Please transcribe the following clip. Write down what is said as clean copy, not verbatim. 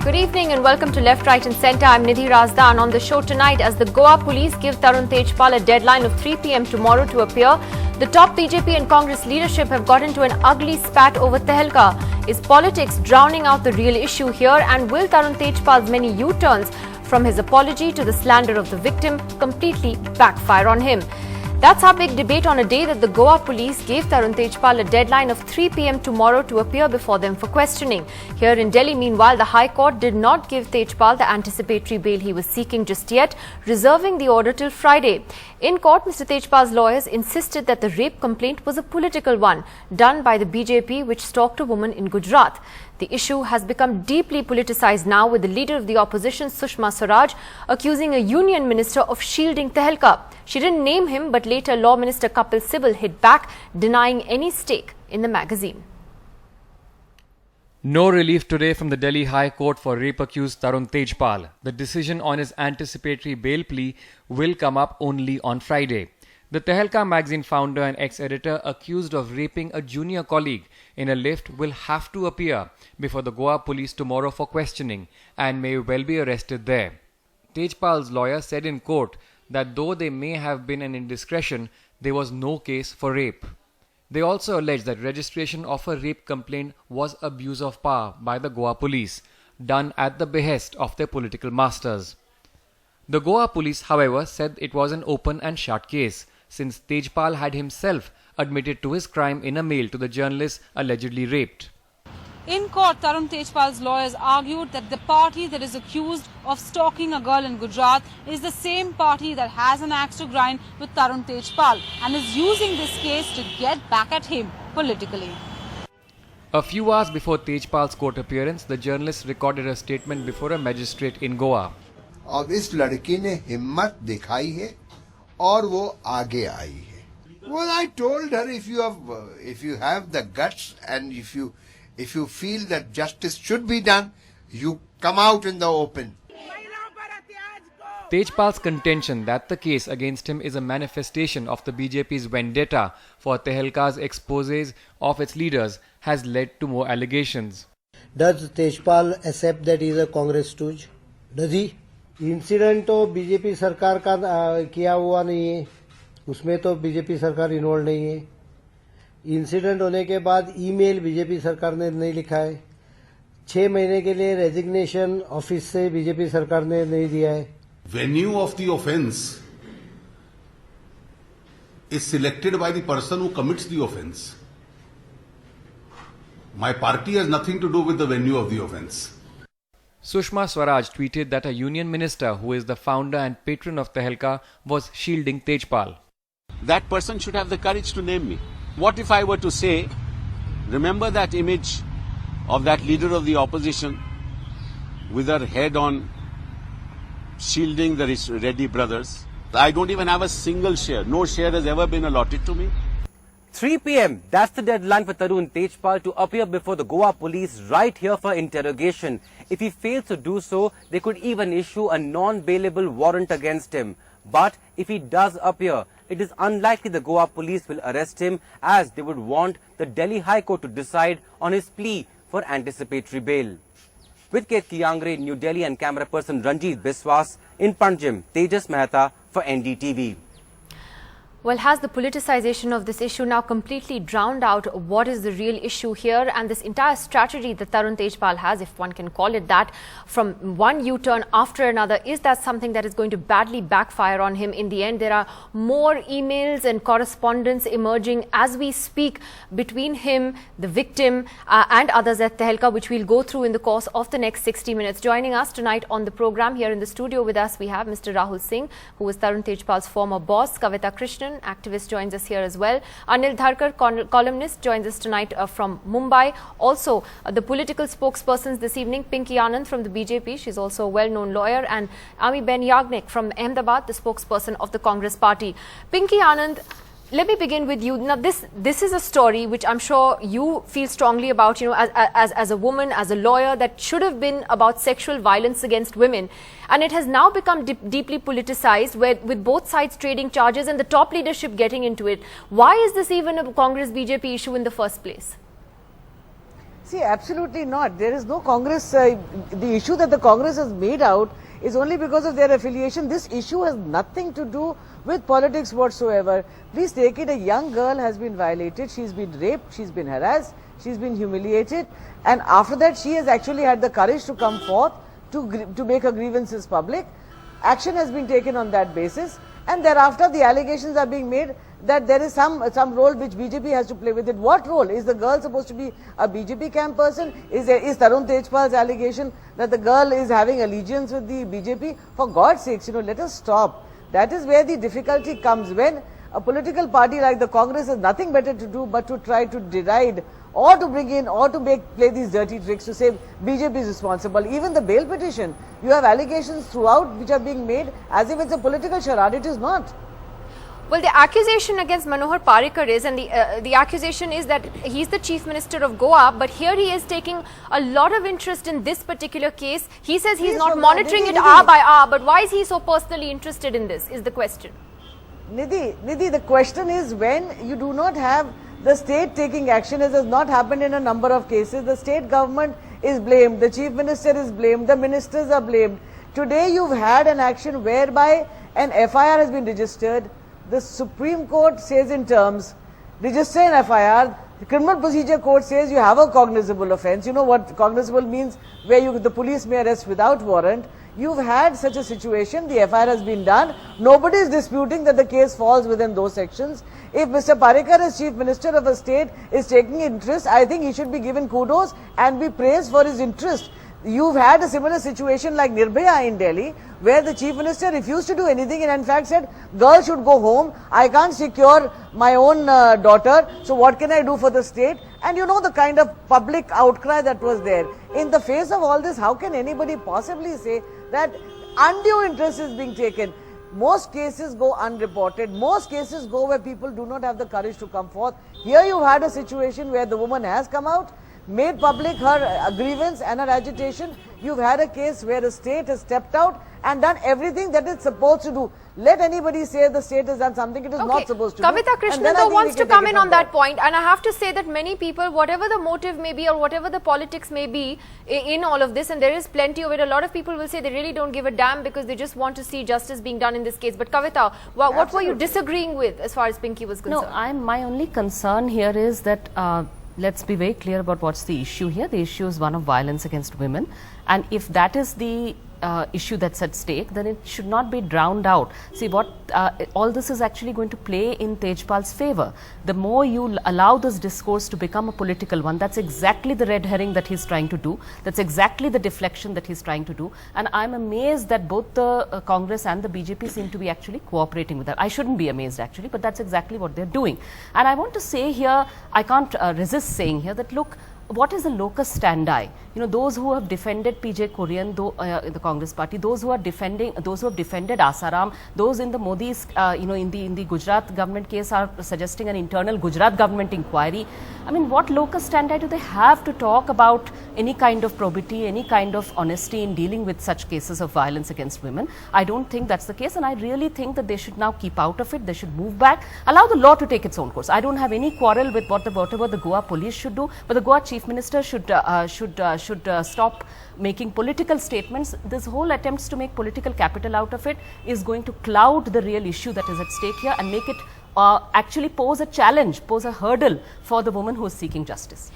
Good evening and welcome to Left, Right and Centre. I'm Nidhi Razdan. On the show tonight, as the Goa Police give Tarun Tejpal a deadline of 3 p.m. tomorrow to appear, the top BJP and Congress leadership have got into an ugly spat over Tehelka. Is politics drowning out the real issue here, and will Tarun Tejpal's many U-turns from his apology to the slander of the victim completely backfire on him? That's our big debate on a day that the Goa Police gave Tarun Tejpal a deadline of 3 p.m. tomorrow to appear before them for questioning. Here in Delhi, meanwhile, the High Court did not give Tejpal the anticipatory bail he was seeking just yet, reserving the order till Friday. In court, Mr. Tejpal's lawyers insisted that the rape complaint was a political one, done by the BJP, which stalked a woman in Gujarat. The issue has become deeply politicized now, with the leader of the opposition, Sushma Swaraj, accusing a union minister of shielding Tehelka. She didn't name him, but later Law Minister Kapil Sibal hit back, denying any stake in the magazine. No relief today from the Delhi High Court for rape-accused Tarun Tejpal. The decision on his anticipatory bail plea will come up only on Friday. The Tehelka magazine founder and ex-editor accused of raping a junior colleague in a lift will have to appear before the Goa Police tomorrow for questioning and may well be arrested there. Tejpal's lawyer said in court that though there may have been an indiscretion, there was no case for rape. They also alleged that registration of a rape complaint was abuse of power by the Goa Police, done at the behest of their political masters. The Goa Police, however, said it was an open and shut case, since Tejpal had himself admitted to his crime in a mail to the journalist allegedly raped. In court, Tarun Tejpal's lawyers argued that the party that is accused of stalking a girl in Gujarat is the same party that has an axe to grind with Tarun Tejpal and is using this case to get back at him politically. A few hours before Tejpal's court appearance, the journalist recorded a statement before a magistrate in Goa. अब इस लड़की ने हिम्मत दिखाई है और वो आगे आई है. Well, I told her, if you have the guts and if you feel that justice should be done, you come out in the open. Tejpal's contention that the case against him is a manifestation of the BJP's vendetta for Tehelka's exposés of its leaders has led to more allegations. Does Tejpal accept that he is a Congress stooge? Does he? Incident तो BJP सरकार का किया हुआ नहीं है, उसमें तो BJP सरकार इन्वॉल्व नहीं है. इंसिडेंट होने के बाद ईमेल बीजेपी सरकार ने नहीं लिखा है. 6 महीने के लिए रेजिग्नेशन ऑफिस से बीजेपी सरकार ने नहीं दिया है. Venue of the offence is selected by the person who commits the offence. My party has nothing to do with the venue of the offence. Sushma Swaraj tweeted that a union minister who is the founder and patron of Tehelka was shielding Tejpal. That person should have the courage to name me. What if I were to say, remember that image of that leader of the opposition with her head on, shielding the Reddy brothers? I don't even have a single share. No share has ever been allotted to me. 3 p.m. That's the deadline for Tarun Tejpal to appear before the Goa Police right here for interrogation. If he fails to do so, they could even issue a non-bailable warrant against him. But if he does appear, it is unlikely the Goa Police will arrest him, as they would want the Delhi High Court to decide on his plea for anticipatory bail. With Ketki Yangre in New Delhi and camera person Ranjit Biswas in Panjim, Tejas Mehta for NDTV. Well, has the politicization of this issue now completely drowned out what is the real issue here, and this entire strategy that Tarun Tejpal has, if one can call it that, from one U-turn after another, is that something that is going to badly backfire on him in the end? There are more emails and correspondence emerging as we speak between him, the victim, and others at Tehelka, which we'll go through in the course of the next 60 minutes. Joining us tonight on the program, here in the studio with us, we have Mr. Rahul Singh, who is Tarun Tejpal's former boss. Kavita Krishnan, activist, joins us here as well. Anil Dharkar, columnist, joins us tonight from Mumbai. Also, the political spokespersons this evening, Pinky Anand from the BJP, she's also a well-known lawyer, and Ami Ben Yagnik from Ahmedabad, the spokesperson of the Congress party. Pinky Anand, let me begin with you. Now, this is a story which I'm sure you feel strongly about, you know, as a woman, as a lawyer, that should have been about sexual violence against women. And it has now become deeply politicized, with both sides trading charges and the top leadership getting into it. Why is this even a Congress-BJP issue in the first place? See, absolutely not. There is no Congress, the issue that the Congress has made out is only because of their affiliation. This issue has nothing to do with politics whatsoever. Please take it, a young girl has been violated, she's been raped, she's been harassed, she's been humiliated, and after that she has actually had the courage to come forth to make her grievances public. Action has been taken on that basis, and thereafter the allegations are being made that there is some role which BJP has to play with it. What role? Is the girl supposed to be a BJP camp person? Is Tarun Tejpal's allegation that the girl is having allegiance with the BJP? For God's sakes, let us stop. That is where the difficulty comes, when a political party like the Congress has nothing better to do but to try to deride or to bring in or to play these dirty tricks to say BJP is responsible. Even the bail petition, you have allegations throughout which are being made as if it's a political charade. It is not. Well, the accusation against Manohar Parrikar is, and the accusation is that he's the Chief Minister of Goa, but here he is taking a lot of interest in this particular case. He says he's not monitoring it hour by hour, but why is he so personally interested in this, is the question. Nidhi, the question is, when you do not have the state taking action, as has not happened in a number of cases, the state government is blamed, the Chief Minister is blamed, the ministers are blamed. Today you've had an action whereby an FIR has been registered. The Supreme Court says in terms, register an FIR. The Criminal Procedure Code says you have a cognizable offence. You know what cognizable means? Where the police may arrest without warrant. You've had such a situation, the FIR has been done. Nobody is disputing that the case falls within those sections. If Mr. Parrikar, as Chief Minister of a state, is taking interest, I think he should be given kudos and be praised for his interest. You've had a similar situation like Nirbhaya in Delhi, where the Chief Minister refused to do anything and in fact said, girls should go home, I can't secure my own daughter, so what can I do for the state? And you know the kind of public outcry that was there. In the face of all this, how can anybody possibly say that undue interest is being taken? Most cases go unreported. Most cases go where people do not have the courage to come forth. Here you've had a situation where the woman has come out, made public her grievance and her agitation. You've had a case where the state has stepped out and done everything that it's supposed to do. Let anybody say the state has done something it is not supposed to do. Kavita Krishnan though wants to come in on that point, and I have to say that many people, whatever the motive may be or whatever the politics may be in all of this, and there is plenty of it, a lot of people will say they really don't give a damn because they just want to see justice being done in this case. But Kavita, what were you disagreeing with as far as Pinky was concerned? No, my only concern here is that let's be very clear about what's the issue here. The issue is one of violence against women, and if that is the issue that's at stake, then it should not be drowned out. See, what all this is actually going to play in Tejpal's favor. The more you allow this discourse to become a political one, that's exactly the red herring that he's trying to do. That's exactly the deflection that he's trying to do. And I'm amazed that both the Congress and the BJP seem to be actually cooperating with that. I shouldn't be amazed actually, but that's exactly what they're doing. And I want to say here, I can't resist saying here that, look, what is the locus standi? Those who have defended PJ Kurian, the Congress party, those who have defended Asaram, those in the Modi's, in the Gujarat government case are suggesting an internal Gujarat government inquiry. I mean, what locus standi do they have to talk about any kind of probity, any kind of honesty in dealing with such cases of violence against women? I don't think that's the case, and I really think that they should now keep out of it. They should move back, allow the law to take its own course. I don't have any quarrel with whatever the Goa Police should do, but the Goa Chief Minister should stop making political statements. This whole attempts to make political capital out of it is going to cloud the real issue that is at stake here and make it actually pose a challenge, pose a hurdle for the woman who is seeking justice.